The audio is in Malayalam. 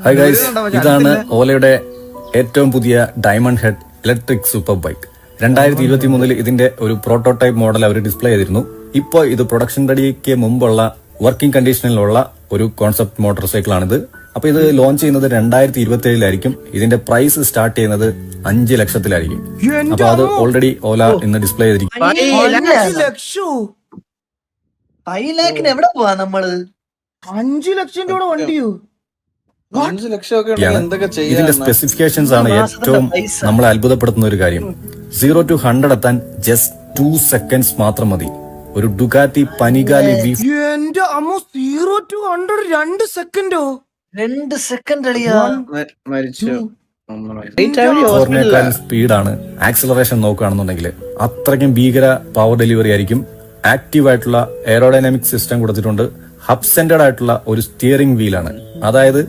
ഹായ് ഗൈസ്, ഇതാണ് ഓലയുടെ ഏറ്റവും പുതിയ diamond head electric super bike. 2023 ഇതിന്റെ ഒരു പ്രോട്ടോടൈപ്പ് മോഡൽ അവർ ഡിസ്പ്ലേ ചെയ്തിരുന്നു. ഇപ്പോൾ ഇത് പ്രൊഡക്ഷൻ റെഡിക്ക് മുമ്പുള്ള വർക്കിംഗ് കണ്ടീഷനിലുള്ള ഒരു കോൺസെപ്റ്റ് മോട്ടോർ സൈക്കിളാണിത്. അപ്പൊ ഇത് ലോഞ്ച് ചെയ്യുന്നത് 2027 ഇതിന്റെ പ്രൈസ് സ്റ്റാർട്ട് ചെയ്യുന്നത് 5 ലക്ഷത്തിലായിരിക്കും. അപ്പൊ അത് ഓൾറെഡി ഓല ഇന്ന് ഡിസ്പ്ലേ ചെയ്തിരിക്കും. 5 ലാഖിന് എവിടെ പോവാ നമ്മള്? 5 ലക്ഷം രൂപ വണ്ടിയോ? 5 ലക്ഷമൊക്കെ എന്തൊക്കെ ഇതിന്റെ സ്പെസിഫിക്കേഷൻസ് ആണ് ഏറ്റവും നമ്മളെ അത്ഭുതപ്പെടുത്തുന്ന ഒരു കാര്യം. 0 to 100 എത്താൻ ജസ്റ്റ് 2 seconds മാത്രം മതി. ഒരു ഡുകാറ്റി പനിഗാലി എന്റെ അമ്മ 0 to 100 2 സെക്കൻഡോ? 2 സെക്കൻഡ് അളിയാ. മരിച്ചു. ഫോറിനേക്കാളും സ്പീഡാണ്. ആക്സിലറേഷൻ നോക്കുകയാണെന്നുണ്ടെങ്കിൽ അത്രയ്ക്കും ഭീകര പവർ ഡെലിവറി ആയിരിക്കും. ആക്റ്റീവ് ആയിട്ടുള്ള എയറോഡൈനാമിക് സിസ്റ്റം കൊടുത്തിട്ടുണ്ട്. ഹബ് സെന്റർഡ് ആയിട്ടുള്ള ഒരു സ്റ്റിയറിംഗ് വീലാണ്. അതായത്